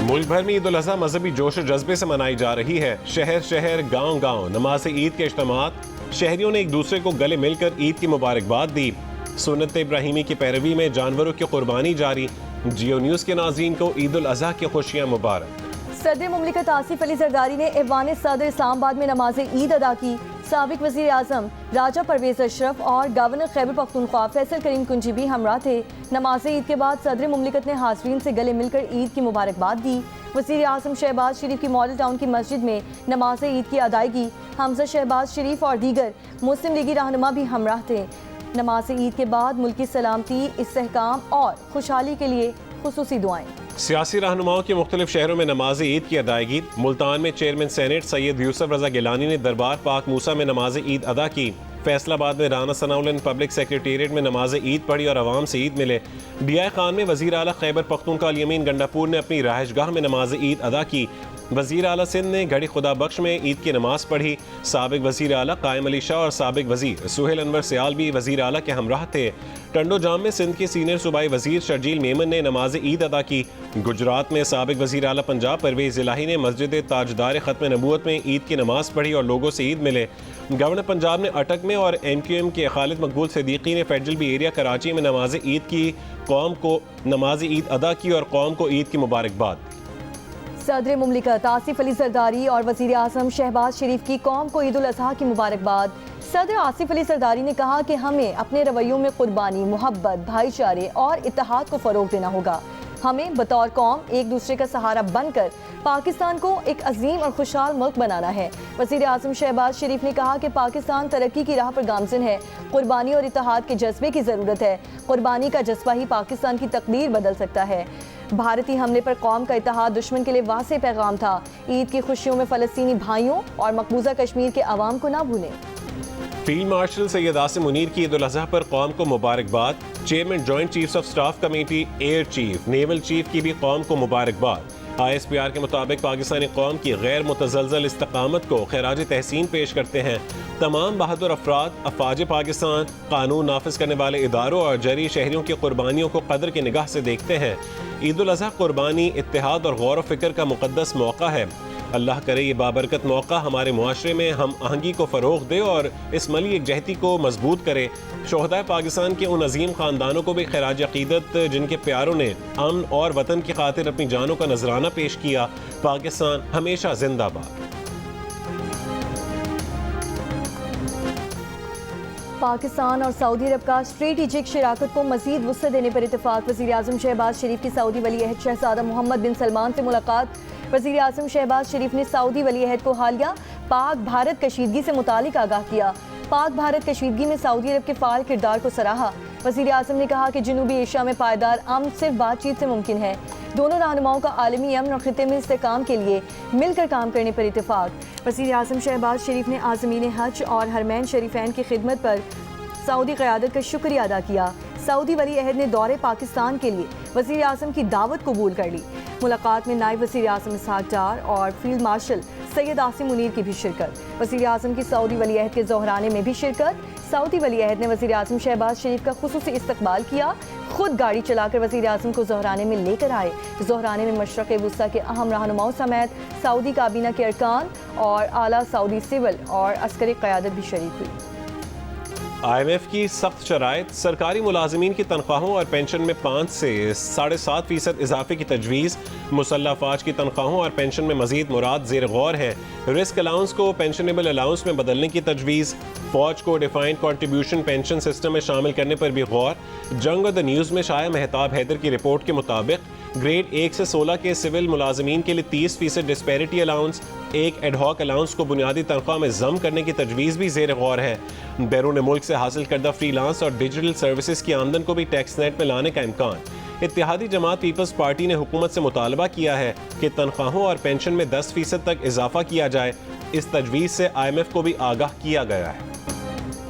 मुल्क भर में ईद उल अज़हा मजहबी जोश और जज्बे से मनाई जा रही है। शहर शहर गांव गांव नमाज ईद के इज्तिमात, शहरियों ने एक दूसरे को गले मिलकर ईद की मुबारकबाद दी। सुन्नत इब्राहिमी की पैरवी में जानवरों की कुर्बानी जारी। जियो न्यूज़ के नाज़रीन को ईद उल अज़हा की खुशियाँ मुबारक। सदर मुमलिकत आसिफ अली जरदारी ने ऐवान सदर इस्लामाबाद में नमाज ईद अदा की। साबिक वज़ीर आज़म राजा परवेज़ अशरफ और गवर्नर खैबर पख्तूनख्वा फैसल करीम कुंजी भी हमरा थे। नमाज ईद के बाद सदर मुमलिकत ने हाज़रीन से गले मिलकर ईद की मुबारकबाद दी। वज़ीर आज़म शहबाज शरीफ की मॉडल टाउन की मस्जिद में नमाज ईद की अदायगी हमजा शहबाज शरीफ और दीगर मुस्लिम लीगी रहनुमा भी हमरा थे। नमाज ईद के बाद मुल्क की सलामती, इस्तेहकाम और खुशहाली के लिए खुसूसी दुआएं। सियासी रहनुमाओं के मुख्तलिफ शहरों में नमाज ईद की अदायगी। मुल्तान में चेयरमैन सेनेट सैयद यूसुफ रजा गिलानी ने दरबार पाक मूसा में नमाज ईद अदा की। फैसलाबाद में राना सनाउल्लाह ने पब्लिक सेक्रेटेरिएट में नमाज ईद पढ़ी और आवाम से ईद मिले। डीआई खान में वज़ीर आला खैबर पख्तूनख्वा अल यमीन गंडापुर ने अपनी रहायशगाह में नमाज ईद अदा की। वज़ीर आला सिंध ने घड़ी खुदा बख्श में ईद की नमाज पढ़ी। साबिक वज़ीर आला कायम अली शाह और साबिक वज़ीर सुहेल अनवर सयाल भी वज़ीर आला के हमराह थे। टंडो जाम में सिंध के सीनियर सूबाई वज़ीर शर्जील मेमन ने नमाज ईद अदा की। गुजरात में साबिक वज़ीर आला पंजाब परवेज़ इलाही ने मस्जिद ताजदार ख़त्म नबूवत में ईद की नमाज पढ़ी और लोगों से ईद मिले। गवर्नर पंजाब ने अटक में और MQM के खालिद मकबूल सिद्दीकी ने फेडरल बी एरिया कराची में नमाज ईद की कौम को नमाज ईद अदा की और कौम को ईद की मुबारकबाद। सदर मुमलिकत आसिफ अली जरदारी और वज़ीर आज़म शहबाज शरीफ की कौम को ईद उल अज़हा की मुबारकबाद। सदर आसिफ अली जरदारी ने कहा कि हमें अपने रवैयों में कुर्बानी, मोहब्बत, भाईचारे और इत्तेहाद को फ़रोग़ देना होगा। हमें बतौर कौम एक दूसरे का सहारा बनकर पाकिस्तान को एक अजीम और खुशहाल मुल्क बनाना है। वज़ीर आज़म शहबाज शरीफ ने कहा कि पाकिस्तान तरक्की की राह पर गामज़न है। कुर्बानी और इत्तेहाद के जज्बे की ज़रूरत है। कुर्बानी का जज्बा ही पाकिस्तान की तकदीर बदल सकता है। भारतीय हमले पर कौम का इत्तेहाद दुश्मन के लिए वाज़ेह पैगाम था। ईद की खुशियों में फ़लस्तीनी भाइयों और मकबूजा कश्मीर के अवाम को ना भूलें। फील्ड मार्शल सैयद आसिम मुनीर की ईद उल अज़हा पर कौम को मुबारकबाद। Chairman joint chiefs of staff committee, air chief, naval chief की भी कौम को मुबारकबाद। ISPR के मुताबिक पाकिस्तानी कौम की गैर मुतज़लज़ल इस्तकामत को खैराज तहसीन पेश करते हैं। तमाम बहादुर अफराद, अफवाज पाकिस्तान, कानून नाफिज करने वाले इदारों और जरी शहरियों की कुर्बानियों को कदर की निगाह से देखते हैं। ईद उल अज़हा कुर्बानी, इत्तेहाद और गौर व फिक्र का मुक़द्दस मौका है। अल्लाह करे ये बाबरकत मौका हमारे मुआशरे में हम आहंगी को फ़रोग़ दे और इस मली एकजहती को मजबूत करे। शोहदाए पाकिस्तान के उन अजीम ख़ानदानों को भी खैराज अक़ीदत जिनके प्यारों ने अमन और वतन की खातिर अपनी जानों का नजराना पेश किया। पाकिस्तान हमेशा जिंदाबाद। पाकिस्तान और सऊदी अरब का स्ट्रेटेजिक शराकत को मज़ीद वुसअत देने पर इत्तेफाक। वज़ीर आज़म शहबाज शरीफ की सऊदी वली अहद शहज़ादा मोहम्मद बिन सलमान से मुलाकात। वज़ीर आज़म शहबाज शरीफ ने सऊदी वली अहद को हालिया पाक भारत कशीदगी से मुतालिक आगाह किया। पाक भारत कशीदगी में सऊदी अरब के फ़ाल किरदार को सराहा। वज़ीर आज़म ने कहा कि जनूबी एशिया में पायदार अमन सिर्फ बातचीत से मुमकिन है। दोनों रहनुमाओं का आलमी अमन और खिते में इस्तेहकाम के लिए मिलकर काम करने पर इत्तेफाक। वज़ीर आज़म शहबाज शरीफ ने आज़मीन हज और हरमैन शरीफैन की खिदमत पर सऊदी क़यादत का शुक्रिया अदा किया। सऊदी वली अहद ने दौरे पाकिस्तान के लिए वज़ीर आज़म की दावत कबूल कर ली। मुलाकात में नायब वज़ीर आज़म इसहाक डार और फील्ड मार्शल सैयद आसिम मुनीर की भी शिरकत। वज़ीर आज़म की सऊदी वली अहद के ज़ोहराने में भी शिरकत। सऊदी वली अहद ने वज़ीर आज़म शहबाज शरीफ का खुसूसी इस्तकबाल किया। खुद गाड़ी चलाकर वज़ीर आज़म को ज़ोहराने में लेकर आए। ज़ोहराने में मशरक़ वुस्ता के अहम रहनुमाओं समेत सऊदी काबीना के अरकान और आला सऊदी सिविल और अस्करी क़यादत भी शरीक हुई। IMF की सख्त शराइत, सरकारी मुलाजमीन की तनख्वाहों और पेंशन में 5 से 7.5% इजाफे की तजवीज़। मुसल्लह अफवाज की तनख्वाहों और पेंशन में मजीद मुराद ज़ेर गौर है। रिस्क अलाउंस को पेंशनेबल अलाउंस में बदलने की तजवीज़। फौज को डिफाइंड कॉन्ट्रीब्यूशन पेंशन सिस्टम में शामिल करने पर भी गौर। जंग और द न्यूज़ में शाया मेहताब हैदर की रिपोर्ट के मुताबिक ग्रेड 1 से 16 के सिविल मुलाजमीन के लिए 30% डिस्पैरिटी अलाउंस, एक एडहॉक अलाउंस को बुनियादी तनख्वाह में जम करने की तजवीज़ भी ज़ेर गौर है। बैरून मुल्क से हासिल करदा फ्रीलांस और डिजिटल सर्विसेज की आमदन को भी टैक्स नेट में लाने का इम्कान। इत्तेहादी जमात पीपल्स पार्टी ने हुकूमत से मुतालबा किया है कि तनख्वाहों और पेंशन में 10% तक इजाफा किया जाए। इस तजवीज़ से IMF को भी आगाह किया गया है।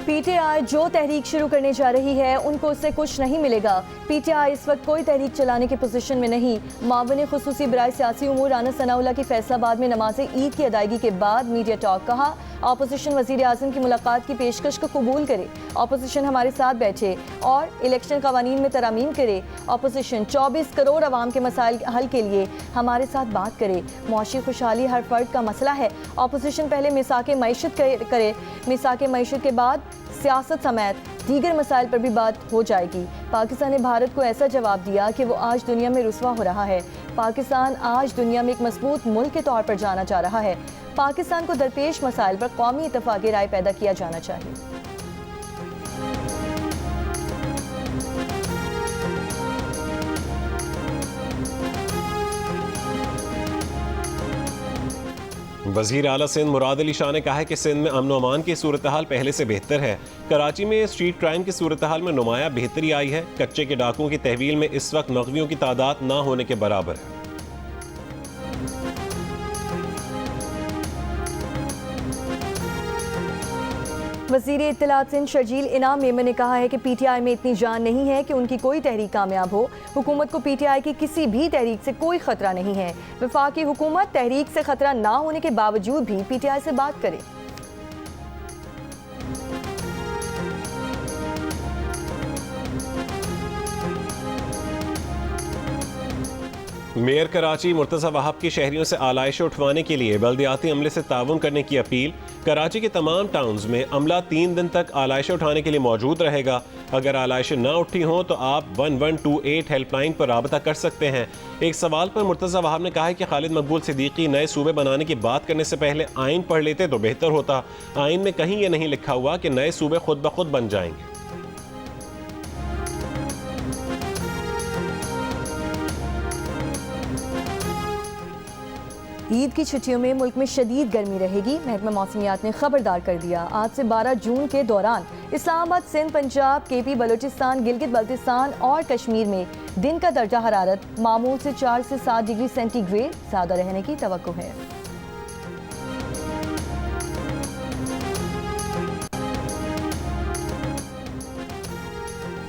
पीटीआई जो तहरीक शुरू करने जा रही है उनको उससे कुछ नहीं मिलेगा। पीटीआई इस वक्त कोई तहरीक चलाने के पोजीशन में नहीं। मावन खुसूसी बराए सियासी उमूर राना सनाउल्लाह की फैसलाबाद में नमाज ईद की अदायगी के बाद मीडिया टॉक। कहा अपोजिशन वज़ीर आज़म की मुलाकात की पेशकश को कबूल करे, अपोजिशन हमारे साथ बैठे और इलेक्शन कवानीन में तरामीम करे। अपोजिशन 24 करोड़ अवाम के मसाइल हल के लिए हमारे साथ बात करे। मुआशी खुशहाली हर फर्द का मसला है। अपोजिशन पहले मिसाक मईशत करे, मिसाक मईशत के बाद सियासत समेत दीगर मसाइल पर भी बात हो जाएगी। पाकिस्तान ने भारत को ऐसा जवाब दिया कि वो आज दुनिया में रुस्वा हो रहा है। पाकिस्तान आज दुनिया में एक मजबूत मुल्क के तौर पर जाना जा रहा है। पाकिस्तान को दरपेश मसाइल पर कौमी इत्तफाक़ी राय पैदा किया जाना चाहिए। वज़ीर आला सिंध मुराद अली शाह ने कहा है कि सिंध में अमन अमान की सूरत हाल पहले से बेहतर है। कराची में स्ट्रीट क्राइम की सूरत हाल में नुमाया बेहतरी आई है। कच्चे के डाकुओं की तहवील में इस वक्त नकवियों की तादाद ना होने के बराबर है। वज़ीर इत्तलात सिंध शर्जील इनाम मेमन ने कहा है कि पीटीआई में इतनी जान नहीं है कि उनकी कोई तहरीक कामयाब हो। हुकूमत को पीटीआई की किसी भी तहरीक से कोई खतरा नहीं है। वफाकी हुकूमत तहरीक से खतरा ना होने के बावजूद भी पीटीआई से बात करे। मेयर कराची मुर्तज़ा वहाब की शहरियों से आलाइशें उठवाने के लिए बल्दियाती अमले से ताउन करने की अपील। कराची के तमाम टाउन्स में अमला 3 दिन तक आलाइशें उठाने के लिए मौजूद रहेगा। अगर आलाइशें ना उठी हों तो आप 1128 हेल्पलाइन पर राबता कर सकते हैं। एक सवाल पर मुर्तज़ा वहाब ने कहा है कि खालिद मकबूल सिद्दीकी नए सूबे बनाने की बात करने से पहले आइन पढ़ लेते तो बेहतर होता। आइन में कहीं ये नहीं लिखा हुआ कि नए सूबे खुद ब खुद बन जाएंगे। ईद की छुट्टियों में मुल्क में शदीद गर्मी रहेगी। महकमा मौसमियात ने खबरदार कर दिया। आज से 12 जून के दौरान इस्लामाबाद, सिंध, पंजाब, केपी, बलोचिस्तान, गिलगित बल्तिस्तान और कश्मीर में दिन का दर्जा हरारत मामूल से 4 से 7 डिग्री सेंटीग्रेड ज़्यादा रहने की तवक्को है।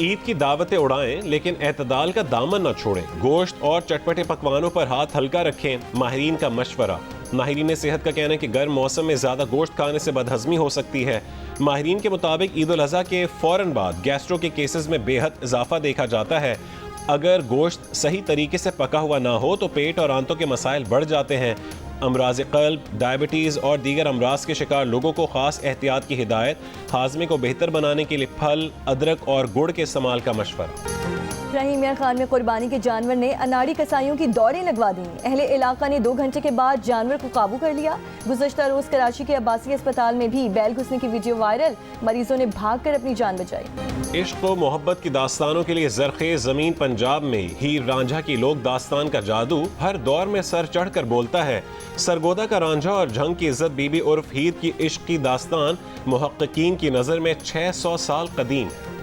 ईद की दावतें उड़ाएं लेकिन एतदाल का दामन न छोड़ें। गोश्त और चटपटे पकवानों पर हाथ हल्का रखें। माहिरीन का मशवरा। माहिरीन सेहत का कहना है कि गर्म मौसम में ज़्यादा गोश्त खाने से बदहज़मी हो सकती है। माहिरीन के मुताबिक ईद उल अज़हा के फ़ौरन बाद गैस्ट्रो के केसेस में बेहद इजाफा देखा जाता है। अगर गोश्त सही तरीके से पका हुआ ना हो तो पेट और आंतों के मसाइल बढ़ जाते हैं। अमराज क़ल्ब, डायबिटीज़ और दीगर अमराज के शिकार लोगों को ख़ास एहतियात की हिदायत। हाज़मे को बेहतर बनाने के लिए फल, अदरक और गुड़ के इस्तेमाल का मशवरा। रहीम मियां खान में कुर्बानी के जानवर ने अनाड़ी कसाईयों की दौड़ें लगवा दी। अहले इलाका ने 2 घंटे के बाद जानवर को काबू कर लिया। गुज़श्ता रोज़ कराची के अब्बासी अस्पताल में भी बैल घुसने की वीडियो वायरल। मरीजों ने भागकर अपनी जान बचाई। इश्क व मोहब्बत की दास्तानों के लिए ज़रख़ेज़ ज़मीन पंजाब में हीर रांझा की लोक दास्तान का जादू हर दौर में सर चढ़ कर बोलता है। सरगोदा का रांझा और झंग की इज्जत बीबी उर्फ हीर की इश्क की दास्तान मुहक्किकीन की नज़र में 600 साल कदीम है।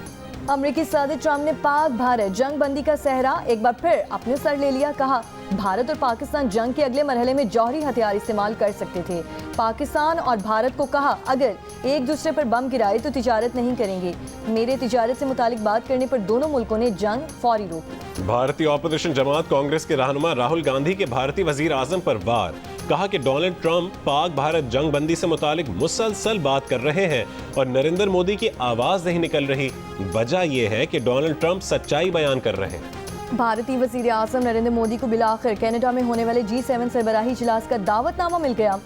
अमरीकी सदर ट्रंप ने पाक भारत जंग बंदी का सहरा एक बार फिर अपने सर ले लिया। कहा भारत और पाकिस्तान जंग के अगले मरहले में जौहरी हथियार इस्तेमाल कर सकते थे। पाकिस्तान और भारत को कहा अगर एक दूसरे पर बम गिराए तो तिजारत नहीं करेंगे। मेरे तिजारत से मुतालिक बात करने पर दोनों मुल्कों ने जंग फौरी रोकी। भारतीय ऑपोजिशन जमात कांग्रेस के रहनुमा राहुल गांधी के भारतीय वजीर आजम पर वार। कहा कि डोनाल्ड ट्रंप पाक भारत जंग बंदी से मुतालिक मुसलसल बात कर रहे हैं और नरेंद्र मोदी की आवाज नहीं निकल रही। वजह यह है कि डोनाल्ड ट्रंप सच्चाई बयान कर रहे हैं। भारतीय वजीर आजम नरेंद्र मोदी को बिलाखिर कनाडा में होने वाले G7 सरबराही इजलास का दावतनामा मिल गया।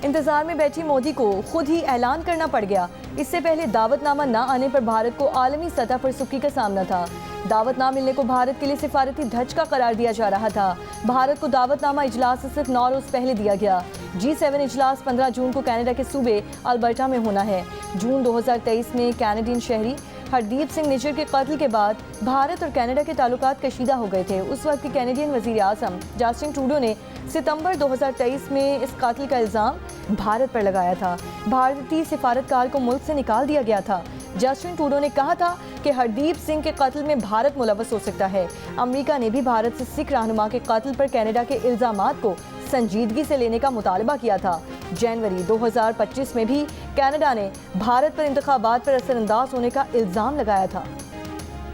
इंतजार में बैठी मोदी को खुद ही ऐलान करना पड़ गया। इससे पहले दावतनामा न आने पर भारत को आलमी सतह पर सुर्खी का सामना था। दावत ना मिलने को भारत के लिए सिफारती धचका करार दिया जा रहा था। भारत को दावतनामा इजलास से सिर्फ 9 रोज पहले दिया गया। G7 इजलास 15 जून को कनाडा के सूबे अल्बर्टा में होना है। जून 2023 में कैनेडियन शहरी हरदीप सिंह निज्जर के कत्ल के बाद भारत और कनाडा के ताल्लुकात कशीदा हो गए थे। उस वक्त के कैनेडियन वजीर आज़म जस्टिन ट्रूडो ने सितंबर 2023 में इस कत्ल का इल्ज़ाम भारत पर लगाया था। भारतीय सिफारतकार को मुल्क से निकाल दिया गया था। जस्टिन ट्रूडो ने कहा था कि हरदीप सिंह के कत्ल में भारत मुलव्वस हो सकता है। अमेरिका ने भी भारत से सिख रहनुमा के कत्ल पर कनाडा के इल्ज़ामात को संजीदगी से लेने का मुतालबा किया था। जनवरी 2025 में भी कनाडा ने भारत पर इंतखाबात पर असरअंदाज होने का इल्ज़ाम लगाया था।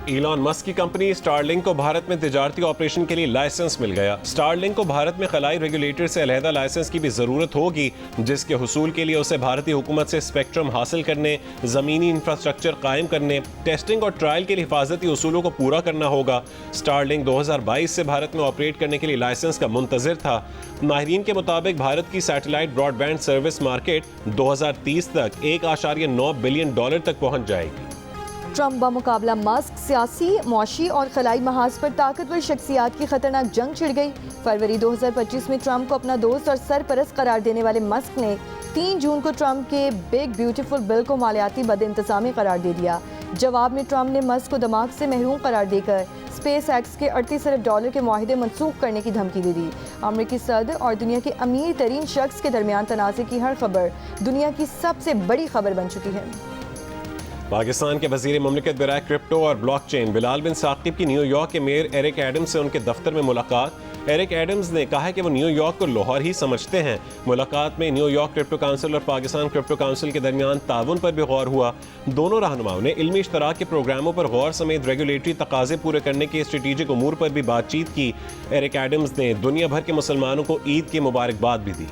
इलॉन मस्क की कंपनी स्टारलिंक को भारत में तिजारती ऑपरेशन के लिए लाइसेंस मिल गया। स्टारलिंक को भारत में खलाई रेगुलेटर से अलहदा लाइसेंस की भी जरूरत होगी, जिसके हुसूल के लिए उसे भारतीय हुकूमत से स्पेक्ट्रम हासिल करने, जमीनी इंफ्रास्ट्रक्चर कायम करने, टेस्टिंग और ट्रायल के लिए हिफाजती उसूलों को पूरा करना होगा। स्टारलिंक 2022 से भारत में ऑपरेट करने के लिए लाइसेंस का मुंतजिर था। माहिरीन के मुताबिक भारत की सैटेलाइट ब्रॉडबैंड सर्विस मार्केट 2030 तक $1.9 बिलियन तक पहुंच जाएगी। ट्रंप बमुकाबला मस्क सियासी, मुआशी और खलाई महाज पर ताकतवर शख्सियात की खतरनाक जंग छिड़ गई। फरवरी 2025 में ट्रंप को अपना दोस्त और सरपरस्त करार देने वाले मस्क ने 3 जून को ट्रंप के बिग ब्यूटीफुल बिल को मालियाती बदइंतजामी करार दे दिया। जवाब में ट्रंप ने मस्क को दिमाग से महरूम करार देकर स्पेस एक्स के $38 अरब के मुआहिदे मनसूख करने की धमकी दे दी। अमरीकी सदर और दुनिया के अमीर तरीन शख्स के दरमियान तनाज़े की हर खबर दुनिया की सबसे बड़ी खबर बन चुकी है। पाकिस्तान के वज़ीर मुमलिकत बराए क्रिप्टो और ब्लॉकचेन बिलाल बिन साकिब की न्यूयॉर्क के मेयर एरिक एडम्स से उनके दफ्तर में मुलाकात। एरिक एडम्स ने कहा कि वो न्यूयॉर्क को लाहौर ही समझते हैं। मुलाकात में न्यूयॉर्क क्रिप्टो काउंसिल और पाकिस्तान क्रिप्टो काउंसिल के दरमियान ताउन पर भी गौर हुआ। दोनों रहनुमाओं ने इल्मी इश्तराक के प्रोग्रामों पर गौर समेत रेगुलेटरी तकाजे पूरे करने के स्ट्रेटेजिक उमूर पर भी बातचीत की। एरिक एडम्स ने दुनिया भर के मुसलमानों को ईद की मुबारकबाद भी दी।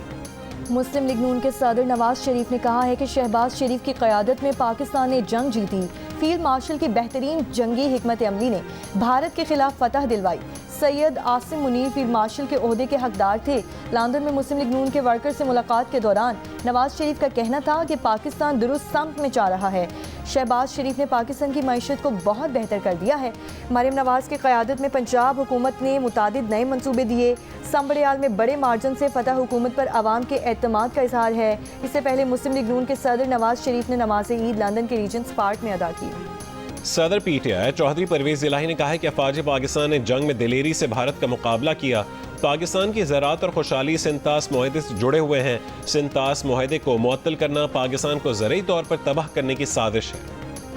मुस्लिम लीग नून के सदर नवाज शरीफ ने कहा है कि शहबाज शरीफ की क़यादत में पाकिस्तान ने जंग जीती। फील्ड मार्शल की बेहतरीन जंगी हिकमत अमली ने भारत के खिलाफ फतह दिलवाई। सैयद आसिम मुनीर फील्ड मार्शल के ओहदे के हकदार थे। लंदन में मुस्लिम लीग नून के वर्कर से मुलाकात के दौरान नवाज शरीफ का कहना था कि पाकिस्तान दुरुस्त सम्त में जा रहा है। शहबाज शरीफ ने पाकिस्तान की मईशत को बहुत बेहतर कर दिया है। मरीम नवाज की क़यादत में पंजाब हुकूमत ने मुतादिद नए मंसूबे दिए। संबड़ियाल में बड़े मार्जिन से फतह हुकूमत पर आवाम के एतमाद का इजहार है। इससे पहले मुस्लिम लीग नून के सदर नवाज शरीफ ने नमाज ईद लंदन के रीजेंट्स पार्क में अदा की। सदर पीटीआई चौधरी परवेज इलाही ने कहा है कि अफवाज पाकिस्तान ने जंग में दिलेरी से भारत का मुकाबला किया। पाकिस्तान की ज़राअत और खुशहाली सिंतास मुआहदे से जुड़े हुए हैं। सिंतास मुआहदे को मुअत्तल करना पाकिस्तान को ज़रूरी तौर पर तबाह करने की साजिश है।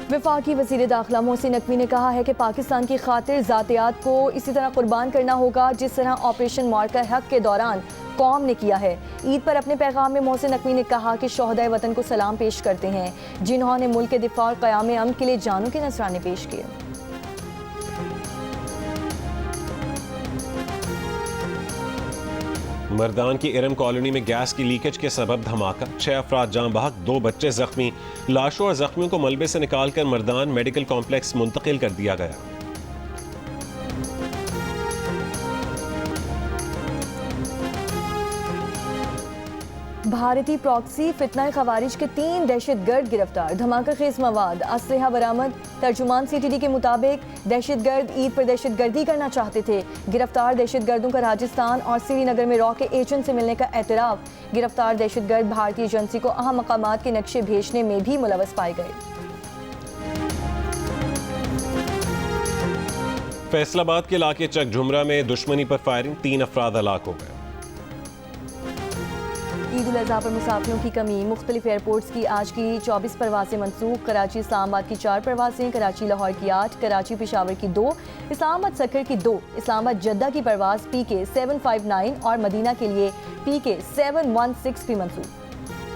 वफाकी वज़ीर दाखिला मोहसिन नकवी ने कहा है कि पाकिस्तान की खातिर ज़ातियात को इसी तरह कुर्बान करना होगा जिस तरह ऑपरेशन मार्का हक के दौरान कौम ने किया है। ईद पर अपने पैगाम में मोहसिन नकवी ने कहा कि शोहदाए वतन को सलाम पेश करते हैं, जिन्होंने मुल्क के दिफा और क़याम अमन के लिए जानों के नजराने पेश किए। मर्दान की इरम कॉलोनी में गैस की लीकेज के सबब धमाका, 6 अफराद जान बहक, 2 बच्चे जख्मी। लाशों और जख्मियों को मलबे से निकालकर मर्दान मेडिकल कॉम्प्लेक्स मुंतकिल कर दिया गया। भारतीय प्रॉक्सी फितना खवारिज के 3 दहशतगर्द गिरफ्तार। धमाका खेज मवाद, असलहा बरामद। तर्जुमान सीटीडी के मुताबिक दहशतगर्द ईद पर दहशतगर्दी करना चाहते थे। गिरफ्तार दहशतगर्दों का राजस्थान और श्रीनगर में रॉ के एजेंट से मिलने का एतराफ़। गिरफ्तार दहशतगर्द भारतीय एजेंसी को अहम मकामात के नक्शे भेजने में भी मुलव्वस पाए गए। फैसलाबाद के इलाके चक झुमरा में दुश्मनी पर फायरिंग, 3 अफराद हलाक हो गए। ईद उल अज़हा पर मुसाफिरों की कमी। मुख्तलिफ एयरपोर्ट्स की आज की 24 परवासें मनसूख। कराची इस्लामाबाद की 4 परवासें, कराची लाहौर की 8, कराची पेशावर की 2, इस्लामाबाद सखर की 2, इस्लामाबाद जद्दा की परवाज़ PK 759 और मदीना के लिए PK 716 भी मनसूख।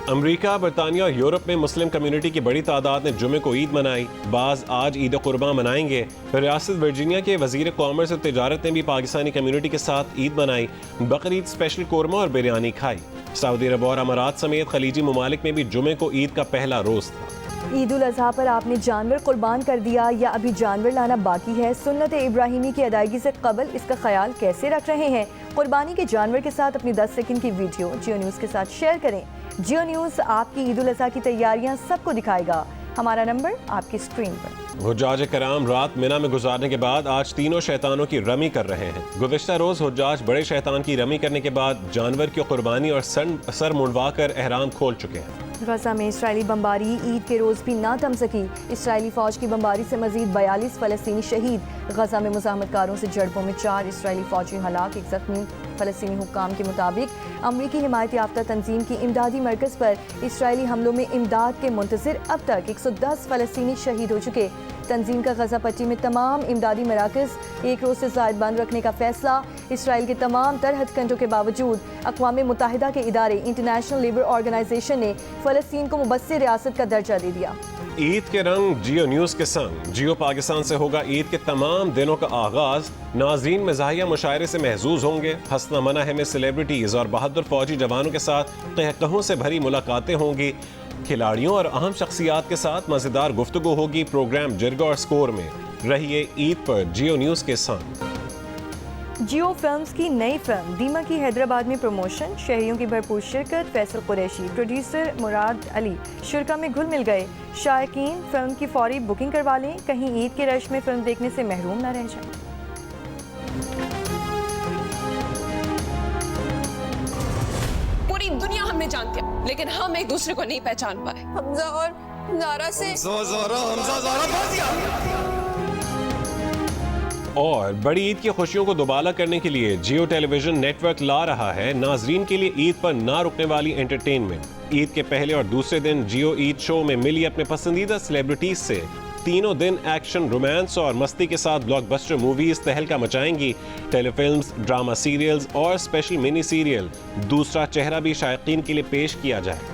अमरीका, बरतानिया और यूरोप में मुस्लिम कम्युनिटी की बड़ी तादाद ने जुमे को ईद मनाई। बाज आज ईद कुर्बान मनाएंगे। रियासत वर्जीनिया के वजीर कॉमर्स और तिजारत ने भी पाकिस्तानी कम्युनिटी के साथ ईद मनाई। बकरीद स्पेशल कोरमा और बिरयानी खाई। सऊदी अरब और अमारात समेत खलीजी ममालिक में भी जुमे को ईद का पहला रोज था। ईद उल अज़हा पर आपने जानवर कुर्बान कर दिया या अभी जानवर लाना बाकी है? सुन्नत इब्राहिमी की अदायगी से कबल इसका ख्याल कैसे रख रहे हैं? कुर्बानी के जानवर के साथ अपनी 10 सेकंड की वीडियो जियो न्यूज़ के साथ शेयर करें। जियो न्यूज़ आपकी ईद उल अज़हा की तैयारियां सबको दिखाएगा। हमारा नंबर आपकी स्क्रीन पर। हुज्जाज कराम रात मिना में गुजारने के बाद आज तीनों शैतानों की रमी कर रहे हैं। गुज़िश्ता रोज हुज्जाज बड़े शैतान की रमी करने के बाद जानवर की कुर्बानी और सर मुंडवा कर एहराम खोल चुके हैं। गजा में इसराइली बमबारी ईद के रोज़ भी ना थम सकी। इसराइली फ़ौज की बमबारी से मजीद 42 फ़लस्तीनी शहीद। गजा में मुज़ाहमतकारों से झड़पों में 4 इसराइली फ़ौजी हलाक, 1 ज़ख्मी। फ़लस्तीनी हुक्काम के मुताबिक अमरीकी हिमायत याफ्ता तंजीम की इमदादी मरकज़ पर इसराइली हमलों में इमदाद के मुंतज़िर अब तक 110 फ़लस्तीनी शहीद हो चुके। तंजीम का गजा पट्टी में तमाम इमदादी मराकज़ 1 रोज़ से ज़ायद बंद रखने का फैसला। इसराइल के तमाम तर हथकंडों के बावजूद अक़वाम मुत्तहिदा के इदारे इंटरनेशनल लेबर ऑर्गेनाइजेशन ने फ़लस्तीन को मुबस्सिर रियासत का दर्जा दे दिया। ईद के रंग जियो न्यूज़ के संग जियो पाकिस्तान से होगा ईद के तमाम दिनों का आगाज। नाज़रीन मज़ाहिया मुशायरे से महजूज होंगे। हसना मना है में सेलिब्रिटीज़ और बहादुर फौजी जवानों के साथ कहकहों से भरी मुलाकातें होंगी। खिलाड़ियों और अहम शख्सियात के साथ मज़ेदार गुफ्तगू होगी। प्रोग्राम जिरगा और स्कोर में रहिए ईद पर जियो न्यूज़ के संग। जियो फिल्म्स की नई फिल्म दीमा की हैदराबाद में प्रमोशन, शहरियों की भरपूर शिरकत। फैसल कुरैशी, प्रोड्यूसर मुराद अली शुरा में घुल मिल गए। शायकीन फिल्म की फौरी बुकिंग करवा लें, कहीं ईद के रश में फिल्म देखने से महरूम न रह जाए। पूरी दुनिया हमें जानती है, लेकिन हम एक दूसरे को नहीं पहचान पाए। हमजा और ज़ारा से और बड़ी ईद की खुशियों को दोबाला करने के लिए जियो टेलीविजन नेटवर्क ला रहा है नाजरीन के लिए ईद पर ना रुकने वाली एंटरटेनमेंट। ईद के पहले और दूसरे दिन जियो ईद शो में मिली अपने पसंदीदा सेलिब्रिटीज से तीनों दिन एक्शन, रोमांस और मस्ती के साथ ब्लॉकबस्टर मूवीज तहलका मचाएंगी। टेलीफिल्म्स, ड्रामा सीरियल्स और स्पेशल मिनी सीरियल दूसरा चेहरा भी शायकीन के लिए पेश किया जाएगा।